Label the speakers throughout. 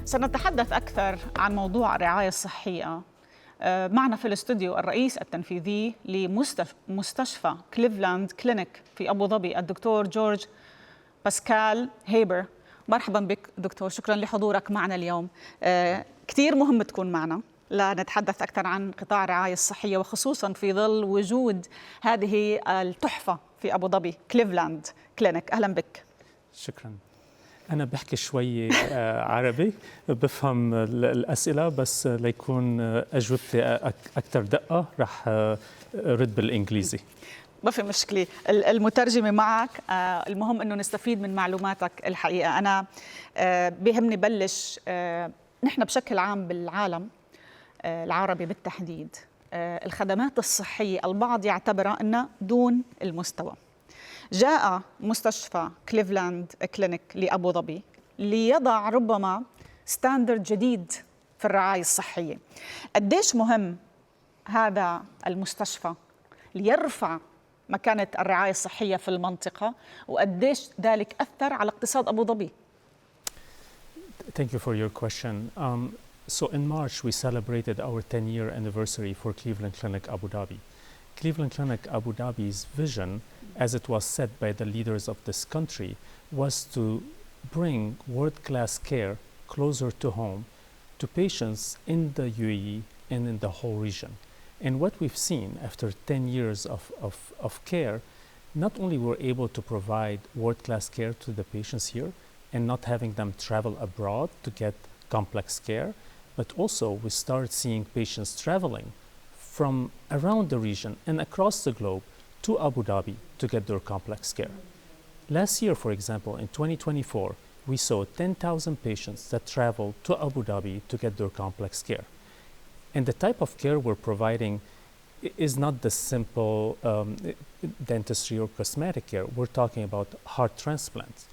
Speaker 1: سنتحدث أكثر عن موضوع الرعاية الصحية. معنا في الاستوديو الرئيس التنفيذي لمستشفى كليفلاند كلينك في أبوظبي الدكتور جورج بسكال هيبر. مرحبا بك دكتور، شكرا لحضورك معنا اليوم. كثير مهم تكون معنا لنتحدث أكثر عن قطاع الرعاية الصحية، وخصوصا في ظل وجود هذه التحفة في أبوظبي كليفلاند كلينك. أهلا بك.
Speaker 2: شكرا. أنا بحكي شوي عربي، بفهم الأسئلة، بس ليكون أجوبتي أكثر دقة رح أرد بالإنجليزي.
Speaker 1: ما في مشكلة، المترجمة معك. المهم أنه نستفيد من معلوماتك. الحقيقة أنا بيهمني بلش. نحن بشكل عام بالعالم العربي بالتحديد الخدمات الصحية البعض يعتبرها أنها دون المستوى. جاء مستشفى كليفلاند كلينك لأبوظبي ليضع ربما ستاندرد جديد في الرعاية الصحية. قديش مهم هذا المستشفى ليرفع مكانة الرعاية الصحية في المنطقة، وقديش ذلك أثر على اقتصاد أبوظبي؟
Speaker 2: Thank you for your question. So in March we celebrated our 10-year anniversary for Cleveland Clinic Abu Dhabi. Cleveland Clinic Abu Dhabi's vision, as it was set by the leaders of this country, was to bring world-class care closer to home to patients in the UAE and in the whole region. And what we've seen after 10 years of care, not only were able to provide world-class care to the patients here and not having them travel abroad to get complex care, but also we started seeing patients traveling from around the region and across the globe to Abu Dhabi to get their complex care. Last year, for example, in 2024, we saw 10,000 patients that traveled to Abu Dhabi to get their complex care. And the type of care we're providing is not the simple dentistry or cosmetic care. We're talking about heart transplants,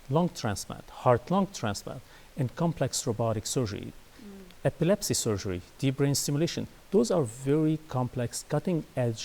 Speaker 2: lung transplant, heart-lung transplant, and complex robotic surgery, epilepsy surgery, deep brain stimulation. Those are very complex, cutting-edge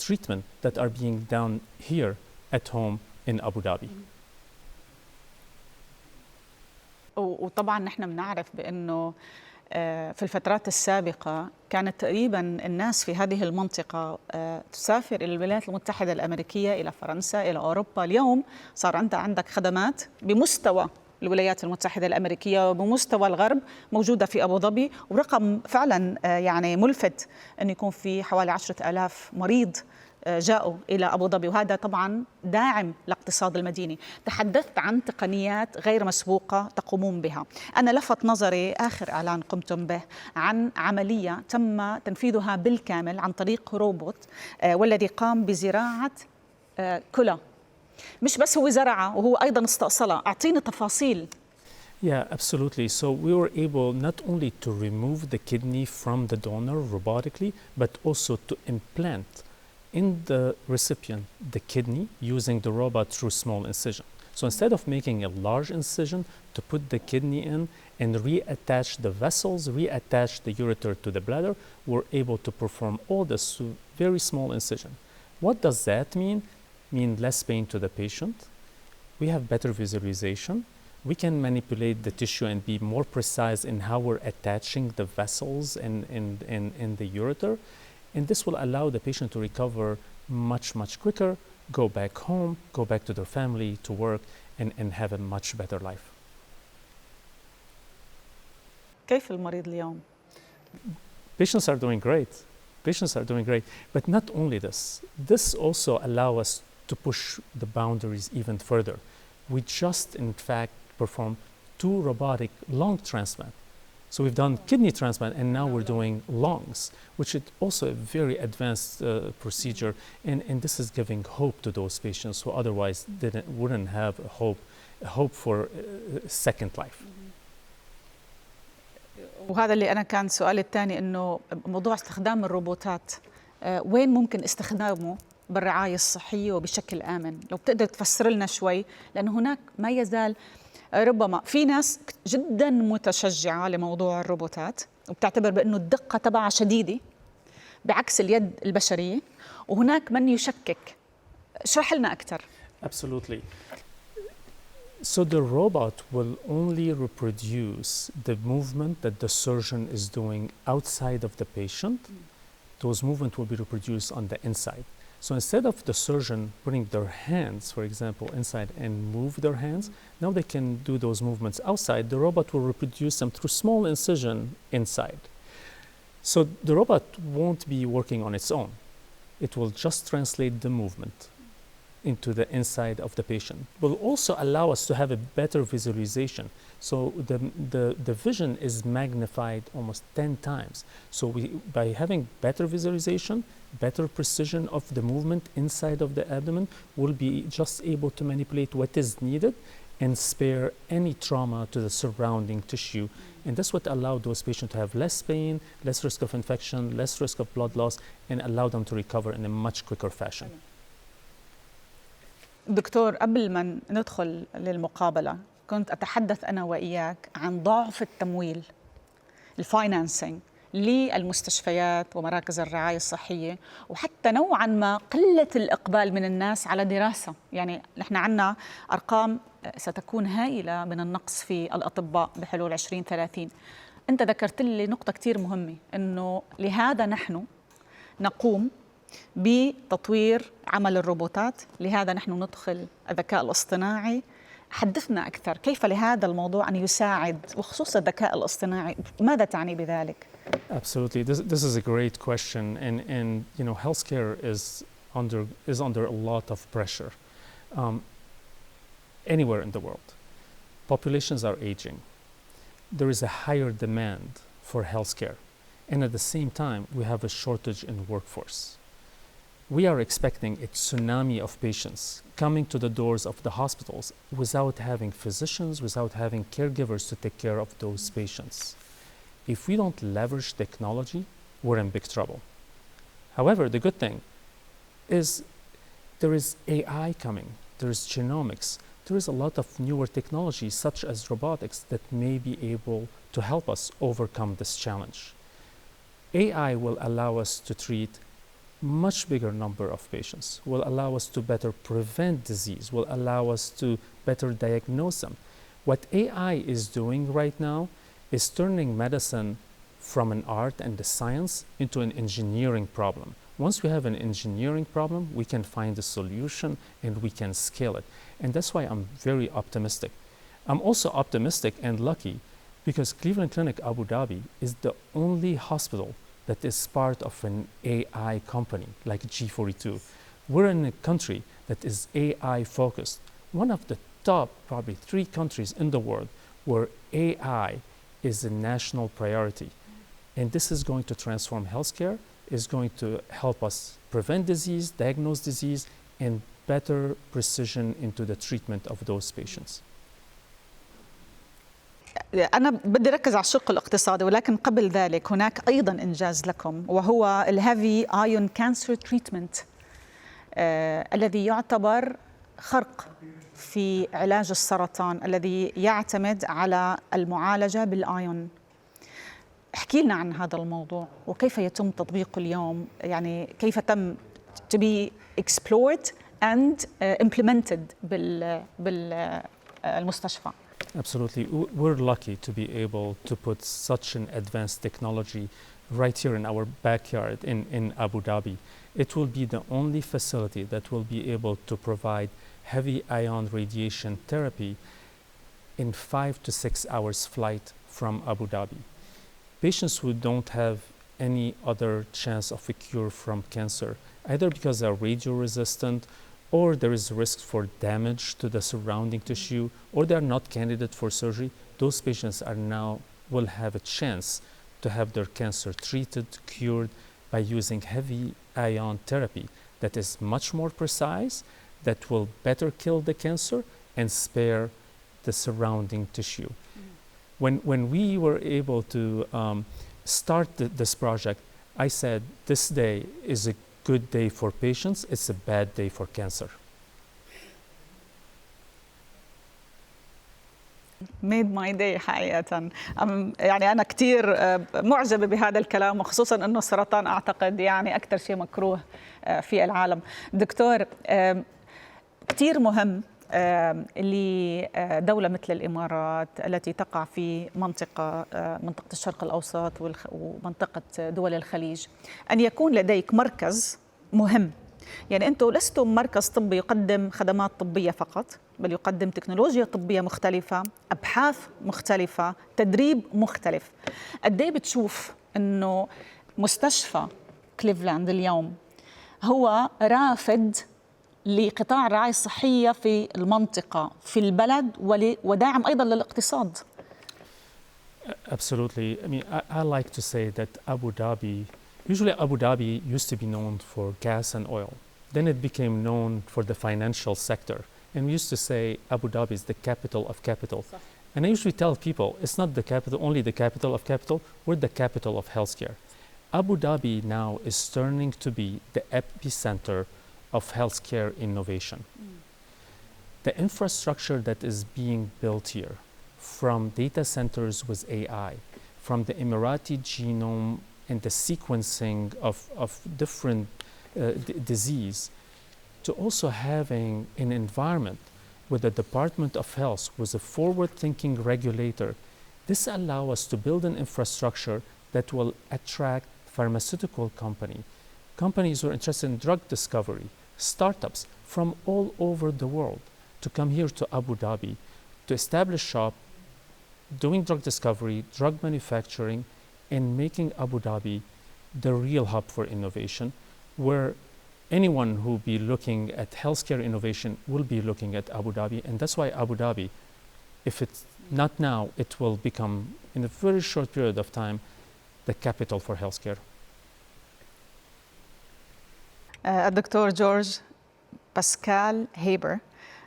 Speaker 2: treatment that are being done here at home in Abu Dhabi.
Speaker 1: وطبعا نحن بنعرف بأنه في الفترات السابقة كانت تقريبا الناس في هذه المنطقة تسافر إلى الولايات المتحدة الأمريكية، إلى فرنسا، إلى أوروبا. اليوم صار أنت عندك خدمات بمستوى الولايات المتحدة الأمريكية وبمستوى الغرب موجودة في أبوظبي، ورقم فعلا يعني ملفت أن يكون في حوالي 10,000 مريض جاءوا إلى أبوظبي، وهذا طبعا داعم لاقتصاد المدينة. تحدثت عن تقنيات غير مسبوقة تقومون بها. أنا لفت نظري آخر إعلان قمتم به عن عملية تم تنفيذها بالكامل عن طريق روبوت، والذي قام بزراعة كلى. مش بس هو زرعها، وهو أيضا استأصلها. أعطيني تفاصيل.
Speaker 2: Yeah, absolutely. So we were able not only to remove the kidney from the donor robotically, but also to implant in the recipient the kidney using the robot through small incision. So instead of making a large incision to put the kidney in and reattach the vessels, reattach the ureter to the bladder, we're able to perform all this through very small incision. What does that mean? Mean less pain to the patient. We have better visualization. We can manipulate the tissue and be more precise in how we're attaching the vessels in the ureter. And this will allow the patient to recover much quicker, go back home, go back to their family, to work, and have a much better life.
Speaker 1: كيف المريض اليوم؟
Speaker 2: Patients are doing great. Patients are doing great. But not only this, this also allows us to push the boundaries even further. We just, in fact, performed 2 robotic lung transplants. So we've done kidney transplant, and now we're doing lungs, which is also a very advanced procedure. And this is giving hope to those patients who otherwise wouldn't have a hope for a second life.
Speaker 1: وهذا اللي أنا كان سؤالي الثاني، إنه موضوع استخدام الروبوتات وين ممكن استخدامه بالرعاية الصحية وبشكل آمن؟ لو بتقدر تفسر لنا شوي، لأن هناك ما يزال ربما في ناس جدا متشجعة لموضوع الروبوتات وبتعتبر بأنه الدقة تبعها شديدة بعكس اليد البشرية، وهناك من يشكك. اشرح لنا أكثر.
Speaker 2: Absolutely. So the robot will only reproduce the movement that the surgeon is doing outside of the patient. Those movements will be reproduced on the inside. So instead of the surgeon putting their hands, for example, inside and move their hands, now they can do those movements outside. The robot will reproduce them through small incision inside. So the robot won't be working on its own. It will just translate the movement into the inside of the patient. Will also allow us to have a better visualization. So the vision is magnified almost 10 times. So by having better visualization, better precision of the movement inside of the abdomen, we'll be just able to manipulate what is needed and spare any trauma to the surrounding tissue. And that's what allowed those patients to have less pain, less risk of infection, less risk of blood loss, and allow them to recover in a much quicker fashion.
Speaker 1: دكتور، قبل ما ندخل للمقابلة كنت أتحدث أنا وإياك عن ضعف التمويل، الفاينانسينج للمستشفيات ومراكز الرعاية الصحية، وحتى نوعاً ما قلة الإقبال من الناس على دراسة. يعني نحن عنا أرقام ستكون هائلة من النقص في الأطباء بحلول 2030. أنت ذكرت لي نقطة كتير مهمة، أنه لهذا نحن نقوم بتطوير عمل الروبوتات، لهذا نحن ندخل الذكاء الاصطناعي. حدثنا أكثر، كيف لهذا الموضوع أن يساعد، وخصوصا الذكاء الاصطناعي، ماذا تعني بذلك؟
Speaker 2: Absolutely, this is a great question, and you know, healthcare is under a lot of pressure anywhere in the world. Populations are aging. There is a higher demand for healthcare, and at the same time, we have a shortage in workforce. We are expecting a tsunami of patients coming to the doors of the hospitals without having physicians, without having caregivers to take care of those patients. If we don't leverage technology, we're in big trouble. However, the good thing is there is AI coming, there is genomics, there is a lot of newer technologies such as robotics that may be able to help us overcome this challenge. AI will allow us to treat much bigger number of patients, will allow us to better prevent disease, will allow us to better diagnose them. What AI is doing right now is turning medicine from an art and a science into an engineering problem. Once we have an engineering problem, we can find a solution and we can scale it. And that's why I'm very optimistic. I'm also optimistic and lucky because Cleveland Clinic Abu Dhabi is the only hospital that is part of an AI company like G42. We're in a country that is AI focused. One of the top probably 3 countries in the world where AI is a national priority. And this is going to transform healthcare, is going to help us prevent disease, diagnose disease, and better precision into the treatment of those patients.
Speaker 1: أنا بدي ركز على الشق الاقتصادي، ولكن قبل ذلك هناك أيضاً إنجاز لكم، وهو الهيفي آيون كانسر تريتمنت الذي يعتبر خرق في علاج السرطان الذي يعتمد على المعالجة بالآيون. احكي لنا عن هذا الموضوع وكيف يتم تطبيقه اليوم، يعني كيف تم to be explored and implemented بالمستشفى.
Speaker 2: Absolutely. We're lucky to be able to put such an advanced technology right here in our backyard in Abu Dhabi. It will be the only facility that will be able to provide heavy ion radiation therapy in 5 to 6 hours flight from Abu Dhabi. Patients who don't have any other chance of a cure from cancer, either because they're radio resistant or there is risk for damage to the surrounding tissue, or they're not candidate for surgery, those patients are now will have a chance to have their cancer treated, cured by using heavy ion therapy that is much more precise, that will better kill the cancer and spare the surrounding tissue. When we were able to start this project, I said, this day is a good day for patients, it's a bad day for cancer.
Speaker 1: made my day حقيقة. يعني أنا كتير معجبة بهذا الكلام، وخصوصا أنه السرطان أعتقد يعني أكثر شيء مكروه في العالم. دكتور، كتير مهم لدولة مثل الإمارات التي تقع في منطقة الشرق الأوسط ومنطقة دول الخليج أن يكون لديك مركز مهم. يعني أنتم لستم مركز طبي يقدم خدمات طبية فقط، بل يقدم تكنولوجيا طبية مختلفة، أبحاث مختلفة، تدريب مختلف. قد إيه بتشوف أنه مستشفى كليفلاند اليوم هو رافد لقطاع الرعاية الصحية في المنطقة في البلد وداعم أيضا للاقتصاد؟
Speaker 2: Absolutely. I mean, I like to say that usually Abu Dhabi used to be known for gas and oil. Then it became known for the financial sector. And we used to say Abu Dhabi is the capital of capital. And I usually tell people, it's not the capital, only the capital of capital, we're the capital of healthcare. Abu Dhabi now is turning to be the epicenter of healthcare innovation. The infrastructure that is being built here, from data centers with AI, from the Emirati genome and the sequencing of different disease, to also having an environment with the Department of Health, with a forward-thinking regulator. This allows us to build an infrastructure that will attract pharmaceutical companies who are interested in drug discovery, startups from all over the world to come here to Abu Dhabi to establish shop, doing drug discovery, drug manufacturing, and making Abu Dhabi the real hub for innovation, where anyone who will be looking at healthcare innovation will be looking at Abu Dhabi. And that's why Abu Dhabi, if it's not now, it will become, in a very short period of time, the capital for healthcare.
Speaker 1: الدكتور جورج بسكال هيبر،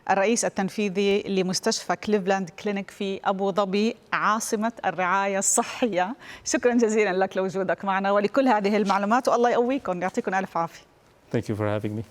Speaker 1: الرئيس التنفيذي لمستشفى كليفلاند كلينك في أبوظبي عاصمة الرعاية الصحية. شكرا جزيلا لك لوجودك معنا ولكل هذه المعلومات، والله يقويكم، يعطيكم ألف عافية.
Speaker 2: Thank you for having me.